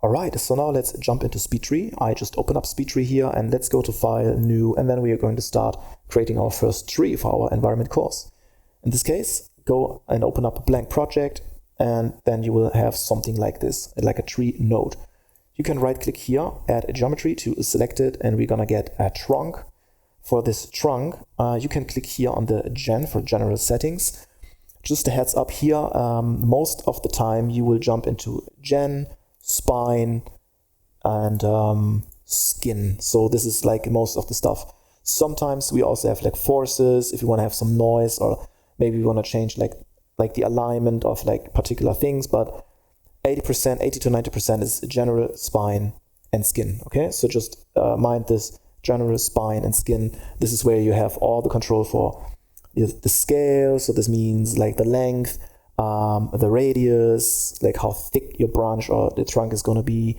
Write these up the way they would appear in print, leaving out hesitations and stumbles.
Alright, so now let's jump into SpeedTree. I just open up SpeedTree here and let's go to File, New, and then we are going to start creating our first tree for our environment course. In this case, go and open up a blank project, and then you will have something like this, like a tree node. You can right click here, add a geometry to select it, and we're gonna get a trunk. For this trunk, you can click here on the gen for general settings. Just a heads up here, most of the time you will jump into gen, spine, and skin. So this is like most of the stuff. Sometimes we also have like forces if you want to have some noise, or maybe we want to change like the alignment of like particular things, but 80% to 90% is general, spine, and skin. Okay, so just mind this: general, spine, and skin. This is where you have all the control for the scale. So this means like the length, the radius, like how thick your branch or the trunk is going to be,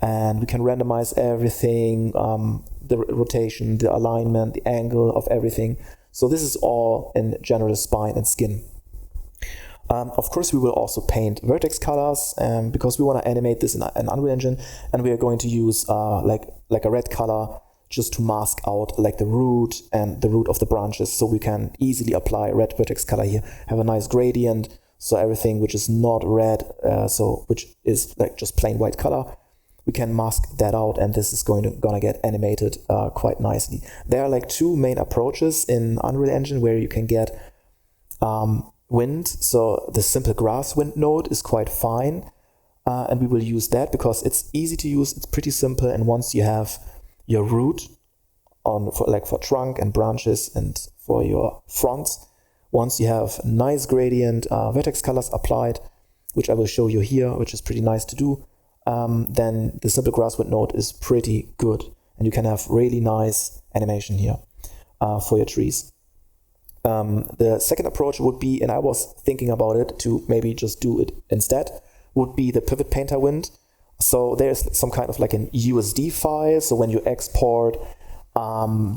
and we can randomize everything, the rotation, the alignment, the angle of everything. So this is all in general, spine, and skin. Of course, we will also paint vertex colors, because we want to animate this in Unreal Engine, and we are going to use like a red color just to mask out like the root and the root of the branches, so we can easily apply red vertex color here, have a nice gradient, so everything which is not red, which is like just plain white color, we can mask that out, and this is gonna get animated quite nicely. There are like two main approaches in Unreal Engine where you can get wind. So the simple grass wind node is quite fine, and we will use that because it's easy to use, it's pretty simple, and once you have your root for trunk and branches and for your fronts, once you have nice gradient vertex colors applied, which I will show you here, which is pretty nice to do, then the simple grass wind node is pretty good, and you can have really nice animation here for your trees. The second approach would be, and I was thinking about it to maybe just do it instead, would be the pivot painter wind. So there's some kind of like an USD file. So when you export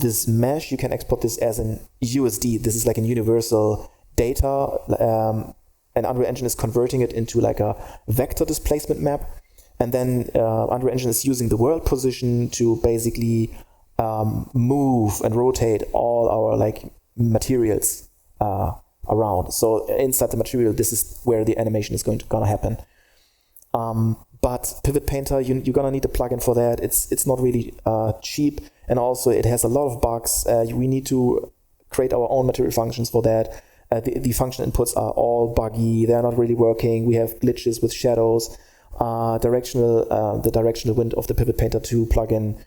this mesh, you can export this as an USD. This is like a universal data, and Unreal Engine is converting it into like a vector displacement map. And then Unreal Engine is using the world position to basically move and rotate all our like materials around. So inside the material, this is where the animation is gonna happen. But Pivot Painter, you're gonna need a plugin for that. It's not really cheap, and also it has a lot of bugs. We need to create our own material functions for that. The function inputs are all buggy. They're not really working. We have glitches with shadows. The directional wind of the Pivot Painter 2 plugin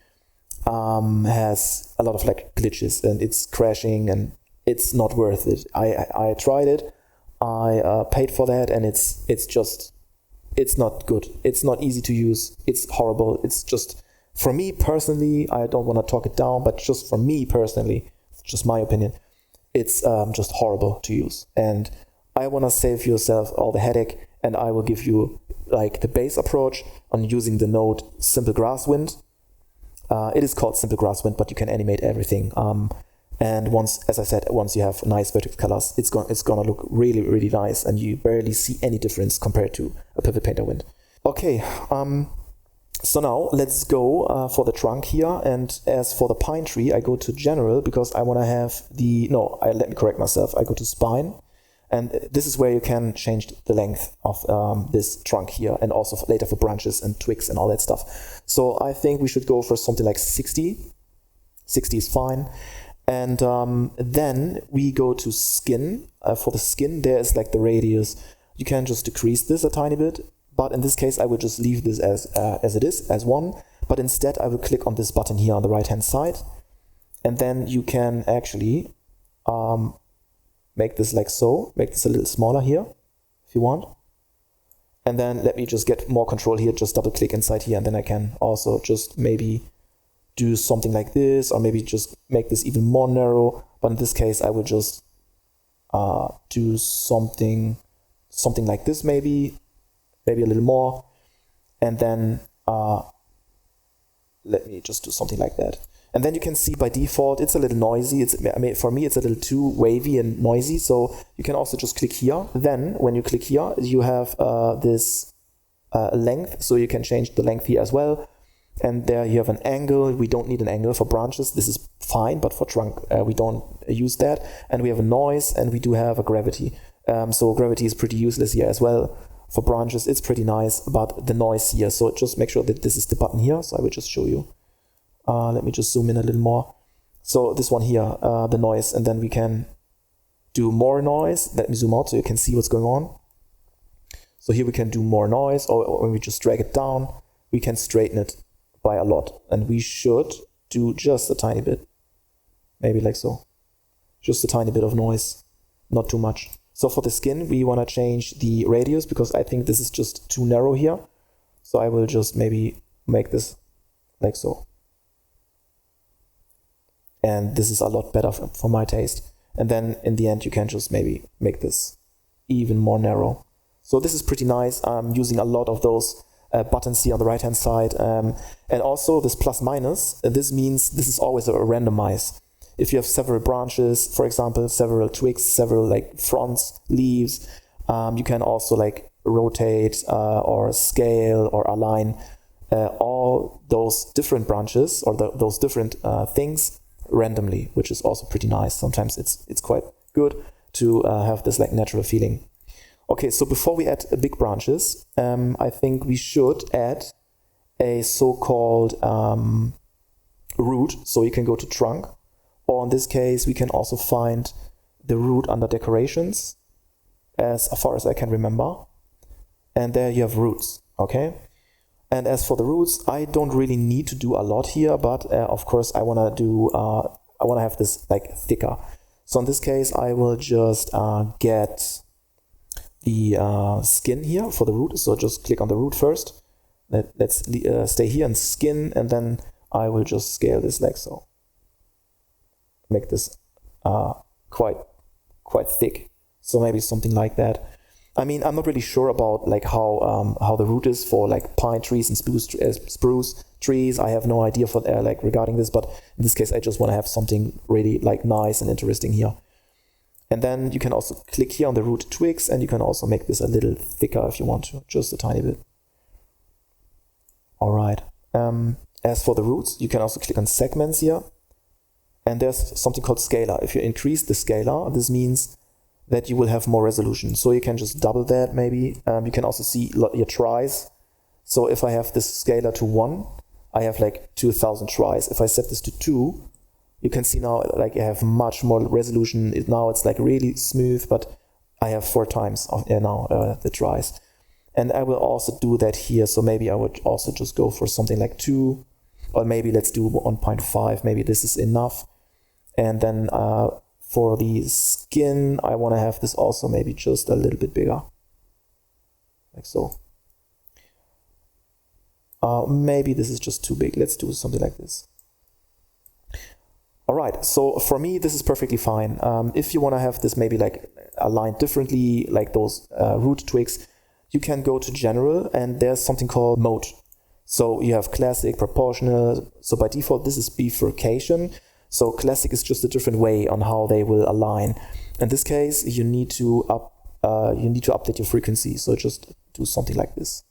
has a lot of like glitches, and it's crashing, and it's not worth it. I tried it. I paid for that, and it's not good. It's not easy to use. It's horrible. It's just, for me personally, I don't want to talk it down, but just for me personally, just my opinion, it's just horrible to use. And I want to save yourself all the headache, and I will give you like the base approach on using the node Simple Grass Wind. It is called Simple Grass Wind, but you can animate everything. And once you have nice vertex colors, it's gonna look really, really nice, and you barely see any difference compared to a Pivot Painter wind. Okay, so now let's go for the trunk here. And as for the pine tree, I go to general because I want to have let me correct myself. I go to spine, and this is where you can change the length of this trunk here, and also later for branches and twigs and all that stuff. So I think we should go for something like 60. 60 is fine. And then we go to skin. For the skin, there is like the radius. You can just decrease this a tiny bit, but in this case, I will just leave this as it is, as 1. But instead, I will click on this button here on the right-hand side, and then you can actually make this like so. Make this a little smaller here, if you want. And then let me just get more control here. Just double-click inside here, and then I can also just maybe do something like this, or maybe just make this even more narrow. But in this case, I will just do something like this, maybe a little more, and then let me just do something like that. And then you can see by default it's a little noisy. For me it's a little too wavy and noisy, so you can also just click here. Then when you click here, you have this length, so you can change the length here as well. And there you have an angle. We don't need an angle for branches. This is fine, but for trunk, we don't use that. And we have a noise, and we do have a gravity. So gravity is pretty useless here as well. For branches, it's pretty nice, but the noise here. So just make sure that this is the button here. So I will just show you. Let me just zoom in a little more. So this one here, the noise, and then we can do more noise. Let me zoom out so you can see what's going on. So here we can do more noise, or when we just drag it down, we can straighten it by a lot. And we should do just a tiny bit. Maybe like so. Just a tiny bit of noise, not too much. So for the skin, we want to change the radius because I think this is just too narrow here. So I will just maybe make this like so. And this is a lot better for my taste. And then in the end, you can just maybe make this even more narrow. So this is pretty nice. I'm using a lot of those buttons here on the right hand side. And also this plus minus, this means this is always a randomize. If you have several branches, for example, several twigs, several like fronds, leaves, you can also like rotate or scale or align all those different branches or those different things randomly, which is also pretty nice. Sometimes it's quite good to have this like natural feeling. Okay, so before we add big branches, I think we should add a so-called root. So you can go to trunk, or in this case, we can also find the root under decorations, as far as I can remember. And there you have roots, okay? And as for the roots, I don't really need to do a lot here, but of course I want to have this like thicker. So in this case, I will just get the skin here for the root. So just click on the root first. Let's stay here in skin, and then I will just scale this like so. Make this quite thick. So maybe something like that. I mean, I'm not really sure about like how the root is for like pine trees and spruce trees. I have no idea for like regarding this, but in this case, I just want to have something really like nice and interesting here. And then you can also click here on the root twigs, and you can also make this a little thicker if you want to, just a tiny bit. All right. As for the roots, you can also click on segments here, and there's something called scalar. If you increase the scalar, this means that you will have more resolution. So you can just double that maybe. You can also see your tries. So if I have this scalar to 1, I have like 2000 tries. If I set this to 2, you can see now like I have much more resolution. Now it's like really smooth, but I have 4 times now the tries. And I will also do that here. So maybe I would also just go for something like 2, or maybe let's do 1.5. Maybe this is enough. And then for the skin, I want to have this also maybe just a little bit bigger, like so. Maybe this is just too big. Let's do something like this. All right, so for me, this is perfectly fine. If you want to have this maybe like aligned differently, like those root twigs, you can go to general, and there's something called mode. So you have classic, proportional. So by default, this is bifurcation. So classic is just a different way on how they will align. In this case, you need to update your frequency. So just do something like this.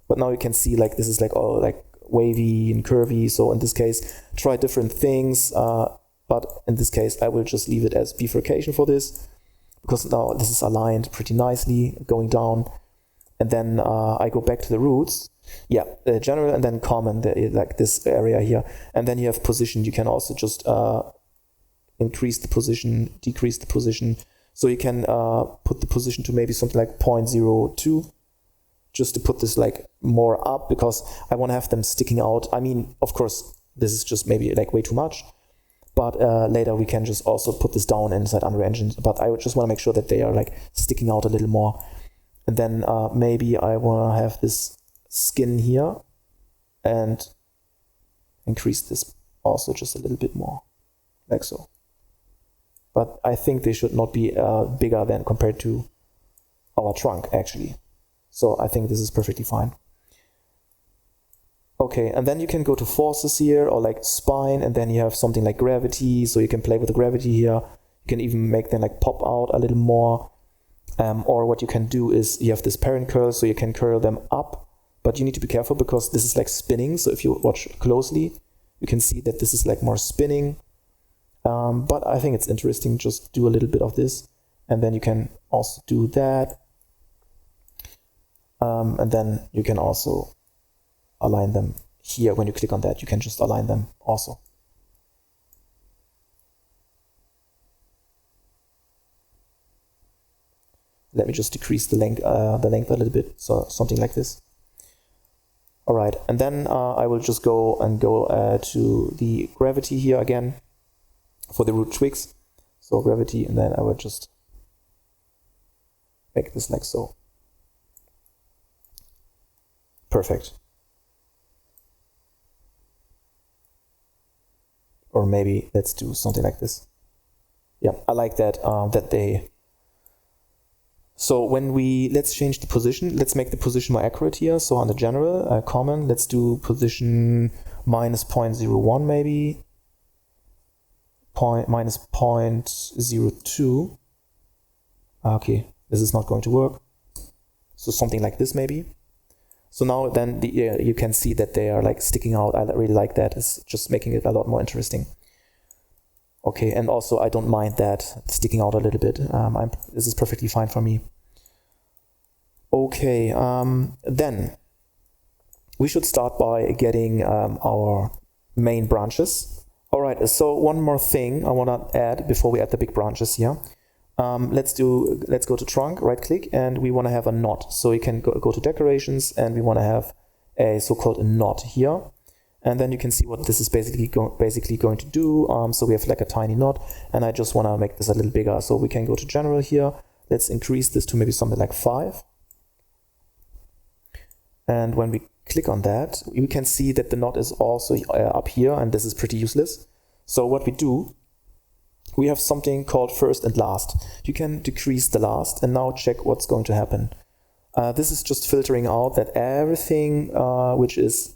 But now you can see like this is like all like wavy and curvy. So in this case, try different things. But in this case, I will just leave it as bifurcation for this, because now this is aligned pretty nicely going down. And then I go back to the roots. Yeah, general and then common, like this area here. And then you have position. You can also just increase the position, decrease the position. So you can put the position to maybe something like 0.02, just to put this like more up, because I want to have them sticking out. I mean, of course, this is just maybe like way too much, but later we can just also put this down inside Unreal Engine. But I would just want to make sure that they are like sticking out a little more. And then maybe I want to have this skin here and increase this also just a little bit more, like so. But I think they should not be bigger than compared to our trunk actually. So I think this is perfectly fine. Okay, and then you can go to forces here, or like spine, and then you have something like gravity. So you can play with the gravity here. You can even make them like pop out a little more. Or what you can do is you have this parent curl, so you can curl them up, but you need to be careful because this is like spinning. So if you watch closely, you can see that this is like more spinning. But I think it's interesting. Just do a little bit of this, and then you can also do that. And then you can also align them here. When you click on that, you can just align them also. Let me just decrease the length a little bit, so something like this. All right, and then I will just go to the gravity here again for the root twigs. So gravity, and then I will just make this like so. Perfect. Or maybe let's do something like this. Yeah, I like that, So when let's change the position, let's make the position more accurate here. So on the general, common, let's do position minus 0.01 maybe, minus 0.02. Okay, this is not going to work. So something like this maybe. So now then you can see that they are like sticking out. I really like that. It's just making it a lot more interesting. Okay, and also I don't mind that sticking out a little bit. This is perfectly fine for me. Okay, then we should start by getting our main branches. All right, so one more thing I want to add before we add the big branches here. Let's go to trunk, right click, and we want to have a knot. So you can go to decorations, and we want to have a so-called knot here. And then you can see what this is basically going to do. So we have like a tiny knot, and I just want to make this a little bigger. So we can go to general here. Let's increase this to maybe something like 5. And when we click on that, we can see that the knot is also up here, and this is pretty useless. So what we do, we have something called first and last. You can decrease the last, and now check what's going to happen. This is just filtering out that everything which is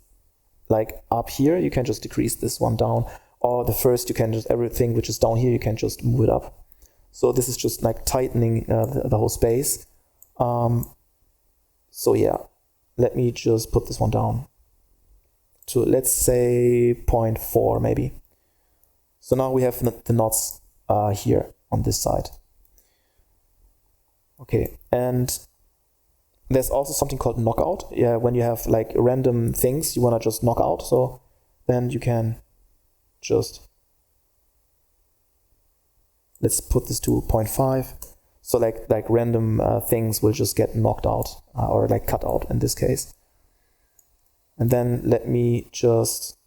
like up here, you can just decrease this one down, or the first, you can just, everything which is down here, you can just move it up. So this is just like tightening the whole space. So yeah, let me just put this one down to, let's say 0.4 maybe. So now we have the knots here on this side. Okay, and there's also something called knockout. Yeah, when you have like random things you want to just knock out, so then you can just, let's put this to 0.5. So like random things will just get knocked out or like cut out in this case. And then let me just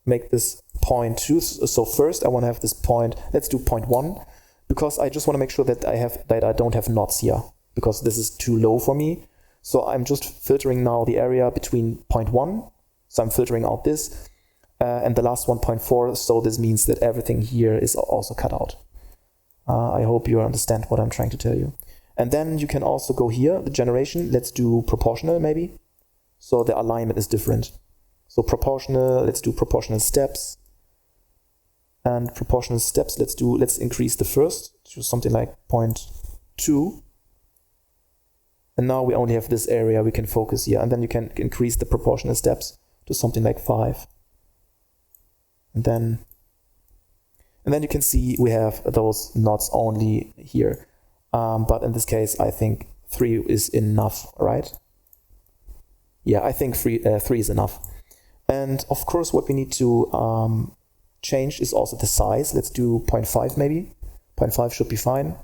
make this 0.2. So first I want to have this point. Let's do 0.1. Because I just want to make sure that I don't have knots here, because this is too low for me. So I'm just filtering now the area between 0.1. So I'm filtering out this, and the last one 0.4. So this means that everything here is also cut out. I hope you understand what I'm trying to tell you. And then you can also go here, the generation. Let's do proportional maybe. So the alignment is different. So proportional. Let's do proportional steps. And proportional steps, let's increase the first to something like 0.2. And now we only have this area we can focus here. And then you can increase the proportional steps to something like 5. And then you can see we have those knots only here. But in this case, I think 3 is enough, right? Yeah, I think 3 is enough. And of course, what we need to change is also the size. Let's do 0.5 maybe. 0.5 should be fine.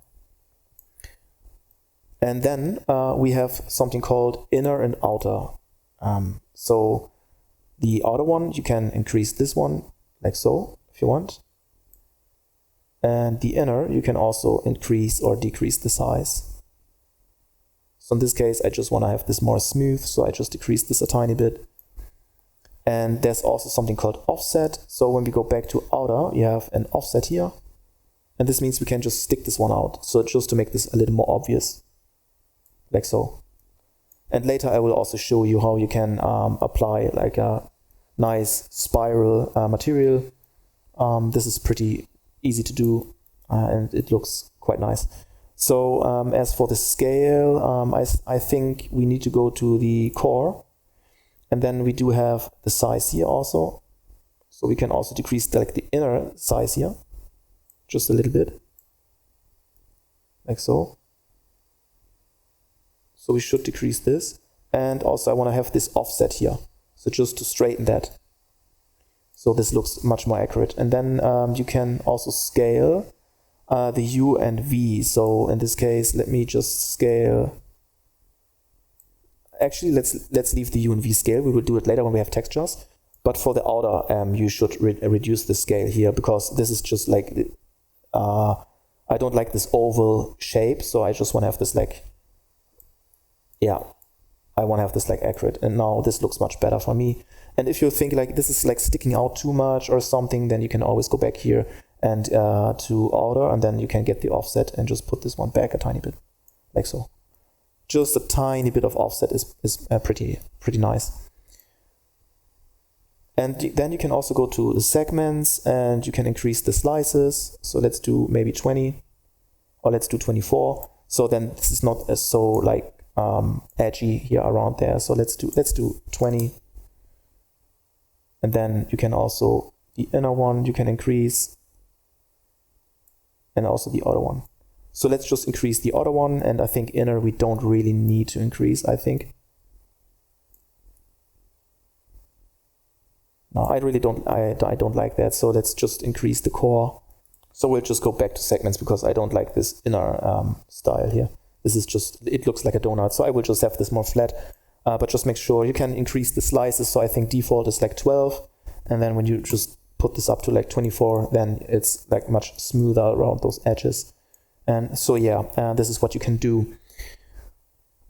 And then we have something called inner and outer. So the outer one, you can increase this one like so if you want. And the inner, you can also increase or decrease the size. So in this case, I just want to have this more smooth, so I just decrease this a tiny bit. And there's also something called offset. So when we go back to outer, you have an offset here. And this means we can just stick this one out. So just to make this a little more obvious, like so. And later I will also show you how you can apply like a nice spiral material. This is pretty easy to do. and it looks quite nice. So as for the scale, I think we need to go to the core, and then we do have the size here also. So we can also decrease the inner size here, just a little bit, like so. So we should decrease this. And also I want to have this offset here. So just to straighten that. So this looks much more accurate. And then you can also scale the U and V. So in this case, let me just scale. Actually, let's leave the U and V scale. We will do it later when we have textures. But for the outer, you should reduce the scale here, because this is just like, I don't like this oval shape. So I just want to have this like, yeah, I want to have this like accurate. And now this looks much better for me. And if you think like this is like sticking out too much or something, then you can always go back here and to outer, and then you can get the offset and just put this one back a tiny bit, like so. Just a tiny bit of offset is pretty nice. And then you can also go to the segments and you can increase the slices. So let's do maybe 20, or let's do 24. So then this is not as so like edgy here around there. So let's do 20. And then you can also, the inner one you can increase, and also the outer one. So let's just increase the outer one, and I think inner we don't really need to increase, I think. No, I really don't, I don't like that. So let's just increase the core. So we'll just go back to segments, because I don't like this inner style here. This is just, it looks like a donut. So I will just have this more flat, but just make sure you can increase the slices. So I think default is like 12. And then when you just put this up to like 24, then it's like much smoother around those edges. And so yeah, this is what you can do.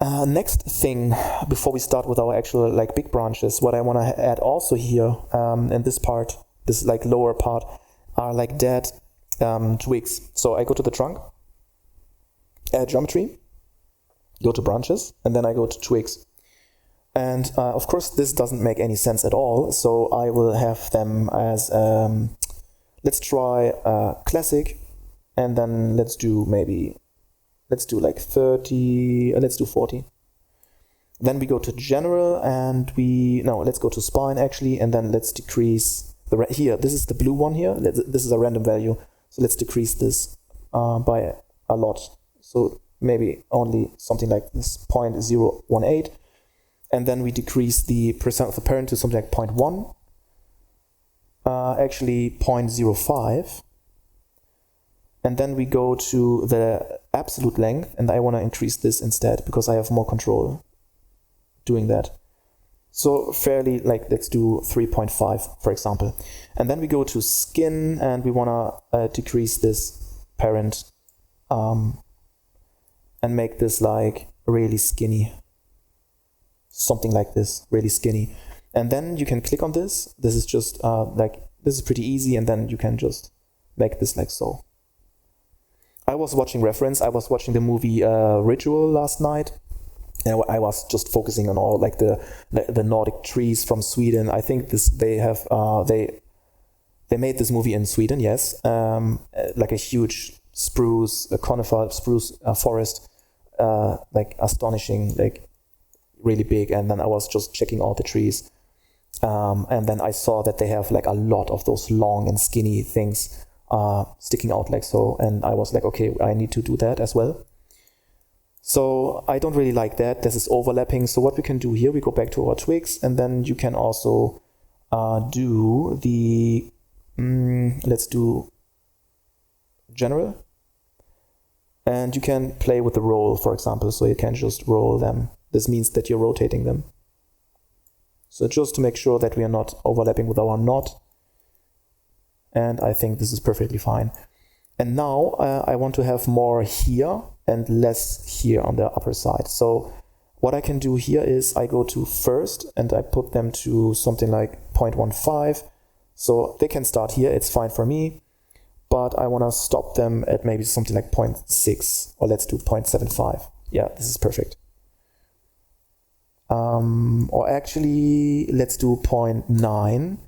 Next thing, before we start with our actual like big branches, what I want to add also here in this part, this like lower part, are like dead twigs. So I go to the trunk, add geometry, go to branches, and then I go to twigs. And of course this doesn't make any sense at all, so I will have them as, let's try classic, and then let's do like 30, let's do 40. Then we go to general, and let's go to spine actually, and then let's decrease here, this is the blue one here, this is a random value, so let's decrease this by a lot. So maybe only something like this 0.018, and then we decrease the percent of the parent to something like 0.1, actually 0.05. And then we go to the absolute length, and I want to increase this instead because I have more control doing that. So fairly, like, let's do 3.5, for example. And then we go to skin, and we want to decrease this parent and make this like really skinny. Something like this, really skinny. And then you can click on this. This is just this is pretty easy, and then you can just make this like so. I was watching the movie Ritual last night, and I was just focusing on all like the Nordic trees from Sweden. I think they made this movie in Sweden, yes, like a huge spruce, a conifer spruce forest, like astonishing, like really big. And then I was just checking all the trees, and then I saw that they have like a lot of those long and skinny things sticking out like so, and I was like, okay, I need to do that as well. So I don't really like that. This is overlapping. So what we can do here, we go back to our twigs, and then you can also do the let's do general, and you can play with the roll, for example. So you can just roll them. This means that you're rotating them. So just to make sure that we are not overlapping with our knot. And I think this is perfectly fine. And now I want to have more here and less here on the upper side. So what I can do here is I go to first, and I put them to something like 0.15. So they can start here, it's fine for me. But I want to stop them at maybe something like 0.6, or let's do 0.75. Yeah, this is perfect. Or actually, let's do 0.9.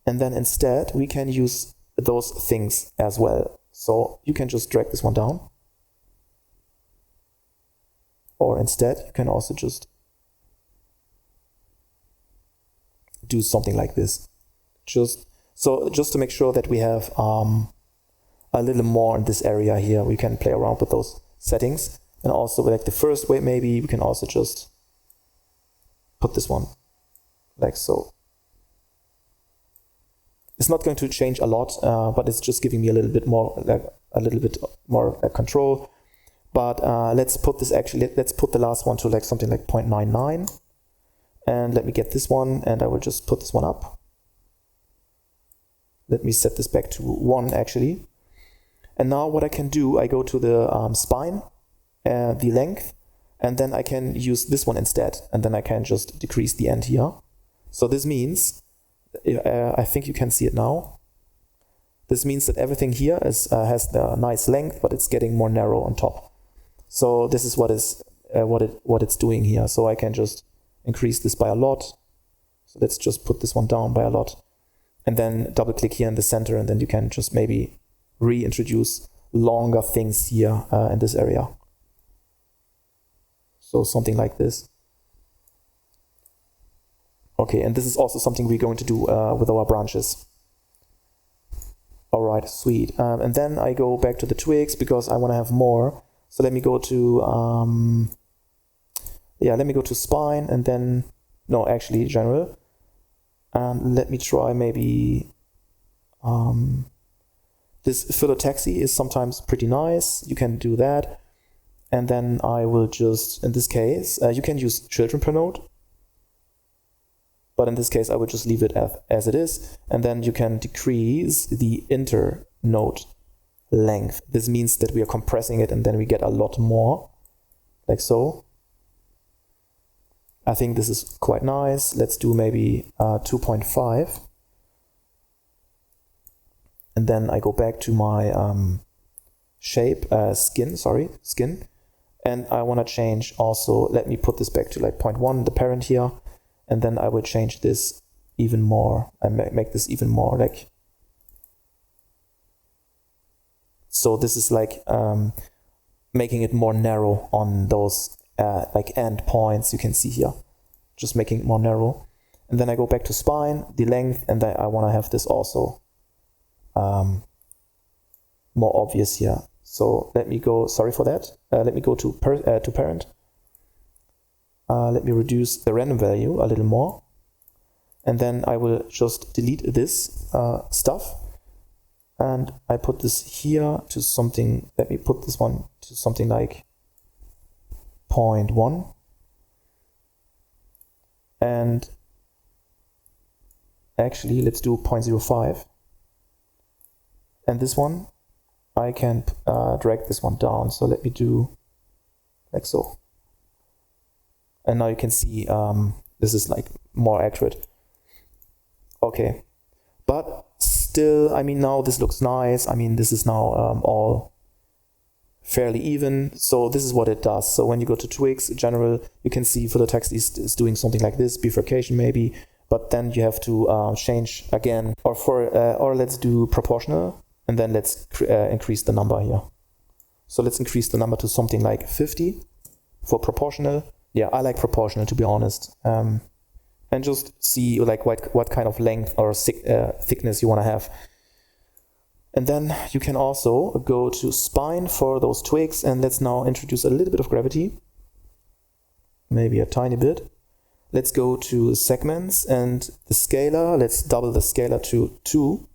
And then instead, we can use those things as well. So you can just drag this one down. Or instead, you can also just do something like this. Just to make sure that we have a little more in this area here, we can play around with those settings. And also like the first way, maybe we can also just put this one like so. It's not going to change a lot, but it's just giving me a little bit more control. But let's put this let's put the last one to like something like 0.99. And let me get this one, and I will just put this one up. Let me set this back to 1 actually. And now what I can do, I go to the spine, the length, and then I can use this one instead. And then I can just decrease the end here. So this means, I think you can see it now. This means that everything here has the nice length, but it's getting more narrow on top. So this is what it's doing here. So I can just increase this by a lot. So let's just put this one down by a lot. And then double click here in the center, and then you can just maybe reintroduce longer things here in this area. So something like this. Okay, and this is also something we're going to do with our branches. All right, sweet. And then I go back to the twigs because I want to have more. So let me go to let me go to spine, and then no, actually general. Let me try maybe this phyllotaxy is sometimes pretty nice. You can do that. And then I will just, in this case, you can use children per node. But in this case, I would just leave it as it is. And then you can decrease the inter node length. This means that we are compressing it, and then we get a lot more, like so. I think this is quite nice. Let's do maybe 2.5. And then I go back to my skin. And I want to change also, let me put this back to like 0.1, the parent here. And then I will change this even more. I make this even more like, so this is like making it more narrow on those like end points you can see here. Just making it more narrow. And then I go back to spine, the length, and then I want to have this also more obvious here. So let me go, sorry for that. Let me go to parent. Let me reduce the random value a little more. And then I will just delete this stuff. And I put this here to something, let me put this one to something like 0.1. And actually, let's do 0.05. And this one, I can drag this one down. So let me do like so. And now you can see this is like more accurate. Okay, but still, I mean, now this looks nice. I mean, this is now all fairly even. So this is what it does. So when you go to twigs, general, you can see phyllotaxy is doing something like this, bifurcation maybe, but then you have to change again, or let's do proportional, and then let's increase the number here. So let's increase the number to something like 50 for proportional. Yeah, I like proportional, to be honest. And just see like what kind of length or thickness you want to have. And then you can also go to spine for those twigs, and let's now introduce a little bit of gravity. Maybe a tiny bit. Let's go to segments and the scalar. Let's double the scalar to 2.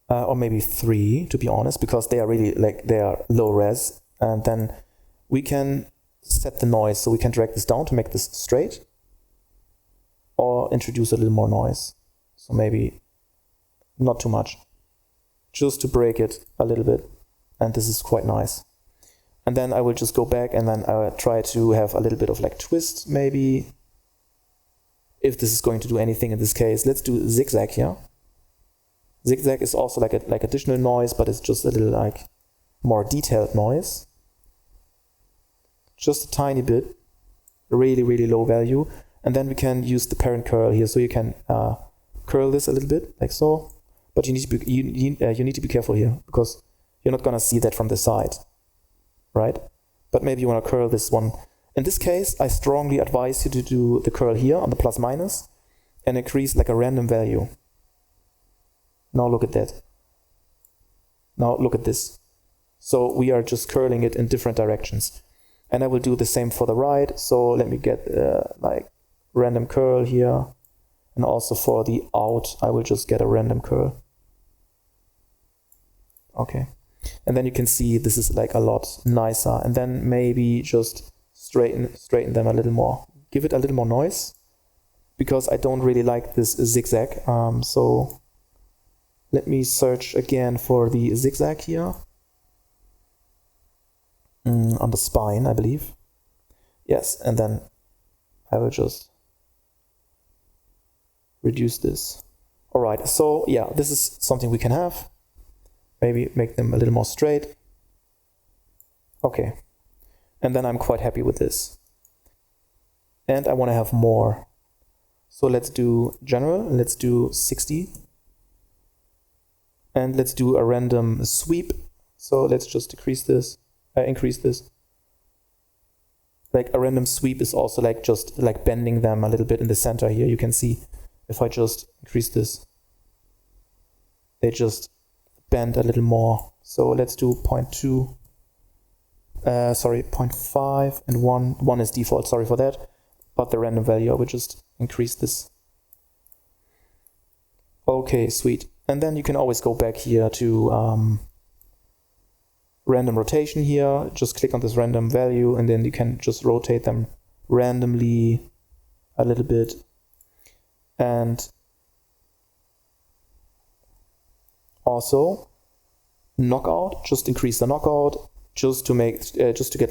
Or maybe 3, to be honest, because they are really like, they are low res. And then we can set the noise, so we can drag this down to make this straight, or introduce a little more noise. So maybe not too much, just to break it a little bit. And this is quite nice. And then I will just go back, and then I will try to have a little bit of like twist, maybe, if this is going to do anything in this case. Let's do zigzag here. Zigzag is also like additional noise, but it's just a little like more detailed noise. Just a tiny bit, really, really low value. And then we can use the parent curl here. So you can curl this a little bit like so, But you need to be, you need to be careful here, because you're not going to see that from the side, right? But maybe you want to curl this one. In this case, I strongly advise you to do the curl here on the plus minus and increase like a random value. Now look at that. Now look at this. So we are just curling it in different directions. And I will do the same for the right. So let me get like random curl here. And also for the out, I will just get a random curl. Okay. And then you can see this is like a lot nicer. And then maybe just straighten them a little more. Give it a little more noise, because I don't really like this zigzag. So let me search again for the zigzag here. On the spine, I believe. Yes, and then I will just reduce this. All right, so yeah, this is something we can have. Maybe make them a little more straight. Okay, and then I'm quite happy with this. And I want to have more. So let's do general, let's do 60. And let's do a random sweep. So let's just decrease this. Increase this. Like a random sweep is also like just like bending them a little bit in the center here. You can see if I just increase this, they just bend a little more. So let's do 0.2, 0.5 and 1. 1 is default, sorry for that. But the random value, I would just increase this. Okay, sweet. And then you can always go back here to random rotation here. Just click on this random value and then you can just rotate them randomly a little bit. And also knockout, just increase the knockout just to make just to get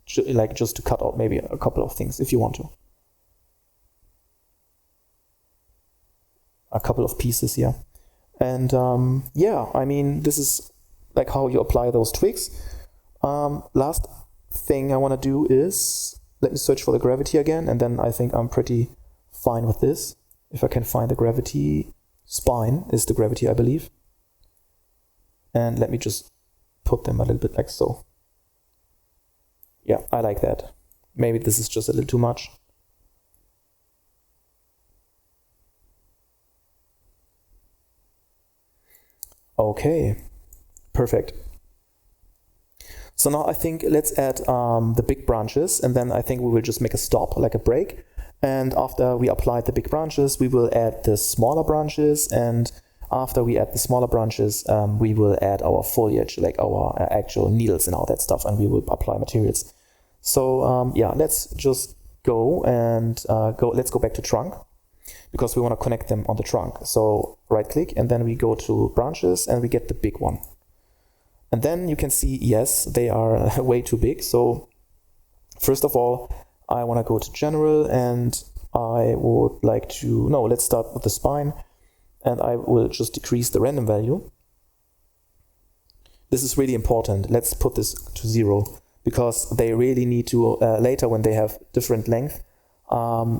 just to cut out maybe a couple of things if you want to. A couple of pieces here. And yeah, I mean, this is like how you apply those twigs. Last thing I want to do is, let me search for the gravity again, and then I think I'm pretty fine with this. If I can find the gravity, spine is the gravity, I believe. And let me just put them a little bit like so. Yeah, I like that. Maybe this is just a little too much. Okay, perfect. So now I think let's add the big branches, and then I think we will just make a stop, like a break. And after we apply the big branches, we will add the smaller branches. And after we add the smaller branches, we will add our foliage, like our actual needles and all that stuff, and we will apply materials. So yeah, let's just go and let's go back to trunk, because we want to connect them on the trunk. So right click, and then we go to branches and we get the big one. And then you can see, yes, they are way too big. So first of all, I want to go to general, and I would like to, no, let's start with the spine, and I will just decrease the random value. This is really important. Let's put this to 0, because they really need to, later when they have different length,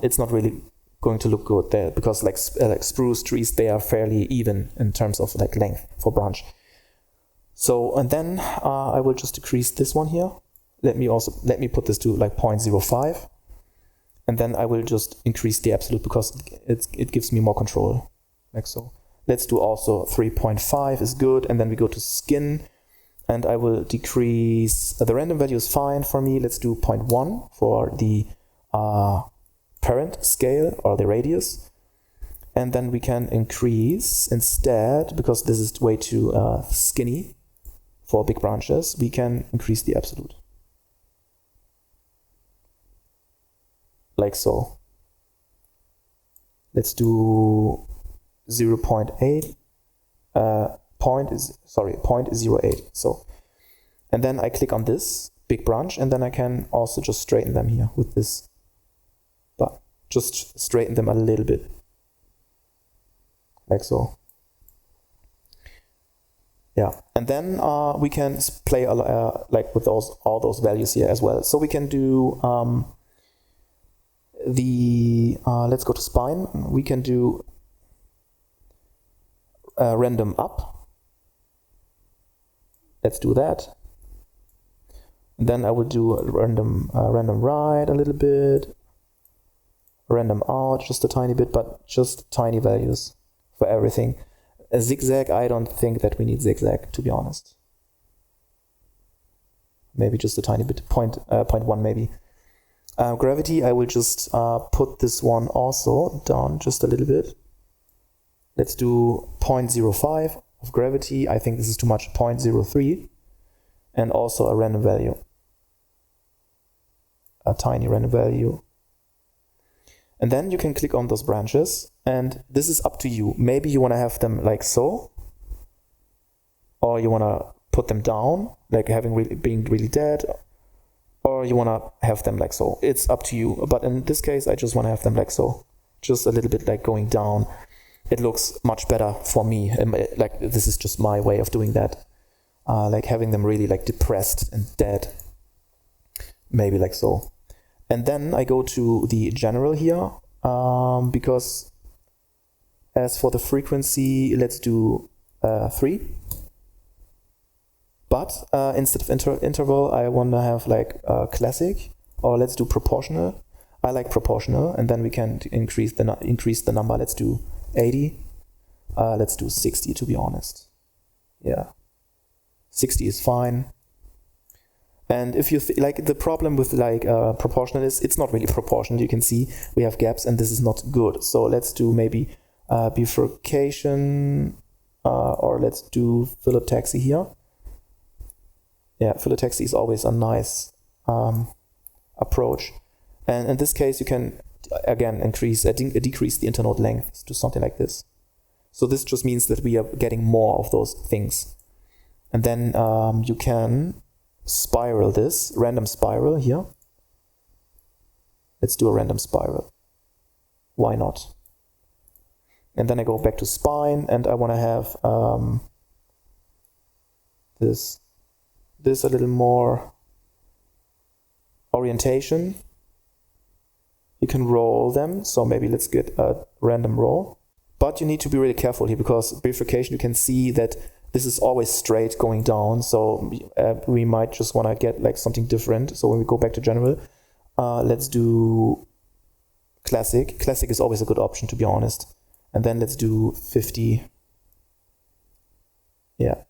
it's not really going to look good there, because like spruce trees, they are fairly even in terms of like length for branch. So, and then I will just decrease this one here. Let me put this to like 0.05, and then I will just increase the absolute, because it gives me more control, like so. Let's do also 3.5 is good, and then we go to skin, and I will decrease the random value is fine for me. Let's do 0.1 for the parent scale or the radius, and then we can increase instead, because this is way too skinny for big branches, we can increase the absolute. Like so. Let's do 0.8, 0.08. So, and then I click on this big branch, and then I can also just straighten them here with this, but just straighten them a little bit, like so. Yeah, and then we can play like with all those values here as well. So we can do let's go to spine. We can do random up. Let's do that. And then I will do a random right a little bit, random out just a tiny bit, but just tiny values for everything. A zigzag, I don't think that we need zigzag, to be honest. Maybe just a tiny bit, 0.1 maybe. Gravity, I will just put this one also down just a little bit. Let's do 0.05 of gravity. I think this is too much, 0.03. And also a random value. A tiny random value. And then you can click on those branches, and this is up to you. Maybe you want to have them like so, or you want to put them down, like being really dead, or you want to have them like so. It's up to you. But in this case, I just want to have them like so, just a little bit like going down. It looks much better for me. Like this is just my way of doing that. Like having them really like depressed and dead, maybe like so. And then I go to the general here, because as for the frequency, let's do 3. But instead of interval, I want to have like classic, or let's do proportional. I like proportional, and then we can increase the number. Let's do 80. Let's do 60, to be honest. Yeah, 60 is fine. And if you like, the problem with like proportional is it's not really proportional. You can see we have gaps, and this is not good. So let's do maybe bifurcation, or let's do phyllotaxy here. Yeah, phyllotaxy is always a nice approach. And in this case, you can again decrease the internode length to something like this. So this just means that we are getting more of those things. And then you can spiral this, random spiral here. Let's do a random spiral. Why not? And then I go back to spine, and I want to have this a little more orientation. You can roll them, so maybe let's get a random roll. But you need to be really careful here, because bifurcation, you can see that this is always straight going down, so we might just want to get like something different. So when we go back to general, let's do classic. Classic is always a good option, to be honest. And then let's do 50. Yeah,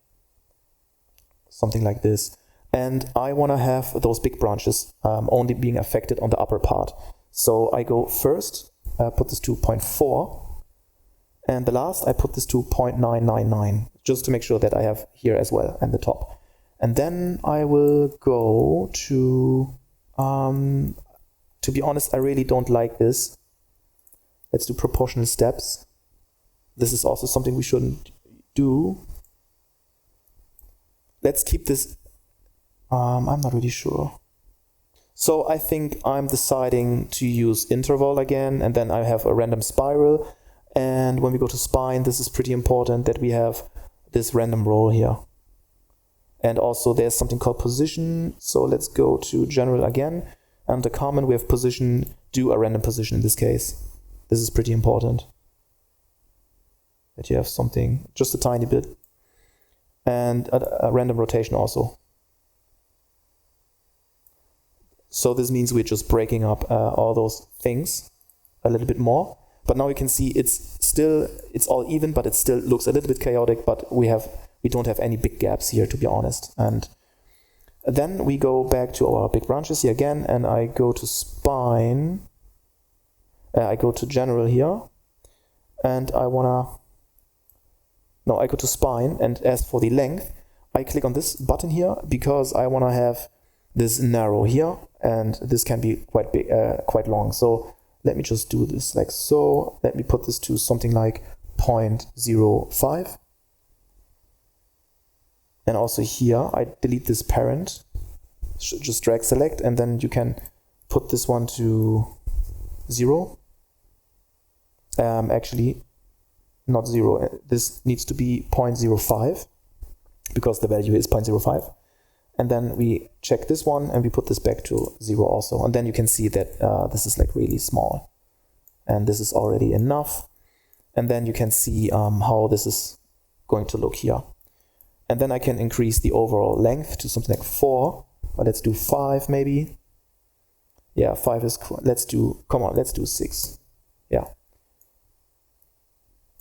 something like this. And I want to have those big branches only being affected on the upper part. So I go first, put this to 0.4. And the last, I put this to 0.999, just to make sure that I have here as well, and the top. And then I will go to be honest, I really don't like this. Let's do proportional steps. This is also something we shouldn't do. Let's keep this, I'm not really sure. So I think I'm deciding to use interval again, and then I have a random spiral. And when we go to spine, this is pretty important that we have this random roll here. And also there's something called position. So let's go to general again. Under common, we have position, do a random position in this case. This is pretty important. That you have something, just a tiny bit. And a random rotation also. So this means we're just breaking up all those things a little bit more. But now you can see it's all even, but it still looks a little bit chaotic, but we don't have any big gaps here, to be honest. And then we go back to our big branches here again, and I go to spine. I go to general here, and I go to spine, and as for the length, I click on this button here because I want to have this narrow here, and this can be quite big, quite long. So let me just do this like so. Let me put this to something like 0.05. And also here, I delete this parent. Just drag select, and then you can put this one to 0. Actually, not 0. This needs to be 0.05 because the value is 0.05. And then we check this one and we put this back to 0 also. And then you can see that this is like really small. And this is already enough. And then you can see how this is going to look here. And then I can increase the overall length to something like 4, but let's do 5 maybe. Yeah, 5 is cool. Let's do 6. Yeah.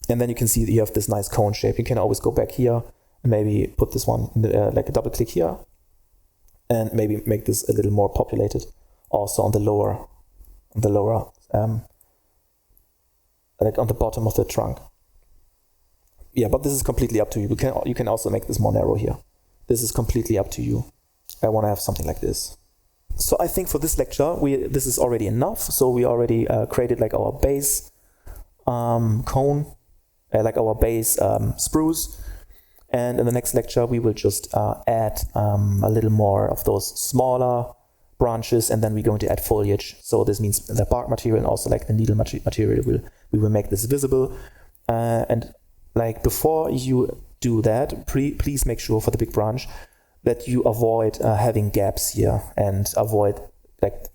And then you can see that you have this nice cone shape. You can always go back here and maybe put this one in the, like a double click here, and maybe make this a little more populated also on the lower, like on the bottom of the trunk. Yeah, but this is completely up to you. You can also make this more narrow here. This is completely up to you. I want to have something like this. So I think for this lecture, this is already enough. So we already created like our base cone, like our base spruce. And in the next lecture, we will just add a little more of those smaller branches, and then we're going to add foliage. So this means the bark material and also like the needle material, we will make this visible. And like before you do that, please make sure for the big branch that you avoid having gaps here, and avoid, like,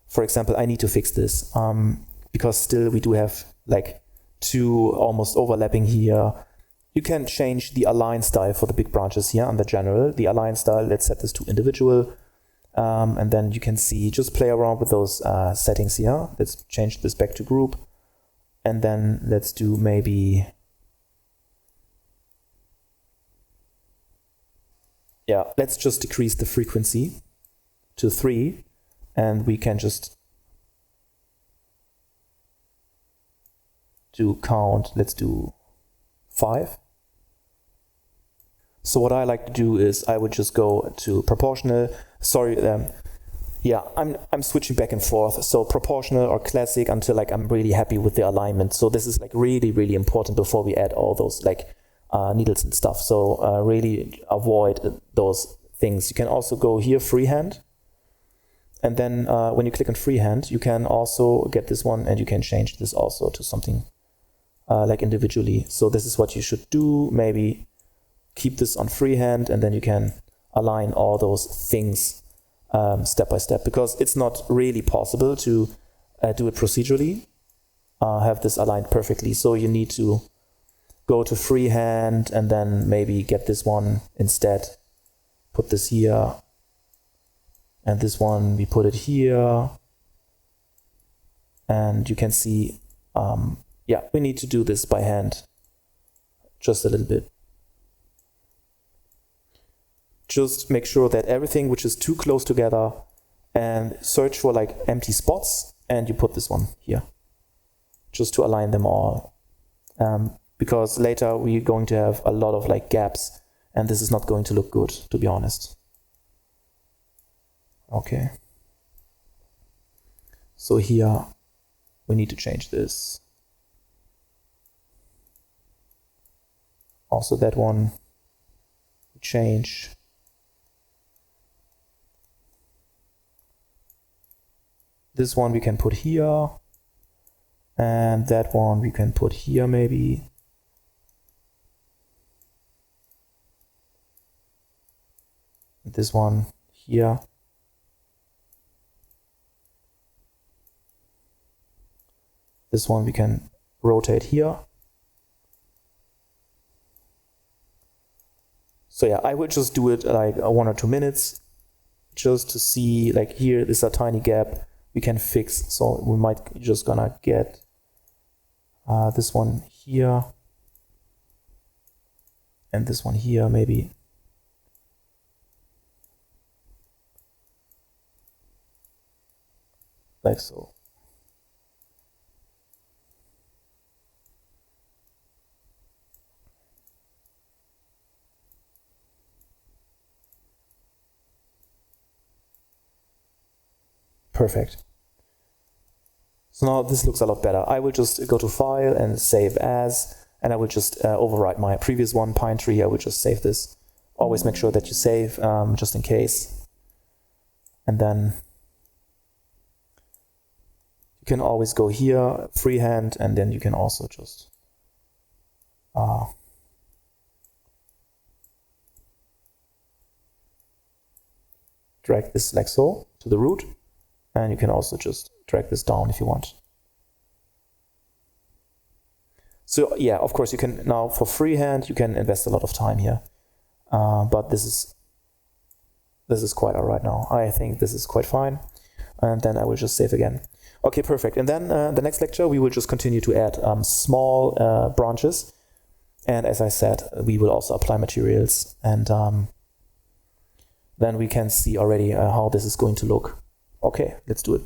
for example, I need to fix this because still we do have like 2 almost overlapping here. You can change the align style for the big branches here under general. The align style, let's set this to individual. And then you can see, just play around with those settings here. Let's change this back to group. And then let's do maybe, yeah, let's just decrease the frequency to 3. And we can just do count, let's do 5. So what I like to do is I would just go to proportional. Sorry, yeah, I'm switching back and forth. So proportional or classic until like I'm really happy with the alignment. So this is like really, really important before we add all those like needles and stuff. So really avoid those things. You can also go here freehand. And then when you click on freehand, you can also get this one, and you can change this also to something like individually. So this is what you should do. Maybe keep this on freehand, and then you can align all those things step by step, because it's not really possible to do it procedurally, have this aligned perfectly. So you need to go to freehand and then maybe get this one instead, put this here, and this one we put it here. And you can see, yeah, we need to do this by hand just a little bit. Just make sure that everything which is too close together, and search for like empty spots, and you put this one here just to align them all, because later we're going to have a lot of like gaps, and this is not going to look good, to be honest. Okay, so here we need to change this. Also that one change. This one we can put here, and that one we can put here maybe. This one here. This one we can rotate here. So yeah, I would just do it like 1 or 2 minutes just to see, like here, this is a tiny gap we can fix. So we might just gonna get this one here and this one here maybe. Like so. Perfect. So now this looks a lot better. I will just go to File and Save As, and I will just overwrite my previous one, Pine Tree. I will just save this. Always make sure that you save, just in case. And then you can always go here, freehand, and then you can also just drag this like so to the root. And you can also just drag this down if you want. So yeah, of course you can now for freehand, you can invest a lot of time here. But this is quite all right now. I think this is quite fine. And then I will just save again. Okay, perfect. And then the next lecture, we will just continue to add small branches. And as I said, we will also apply materials. And then we can see already how this is going to look. Okay, let's do it.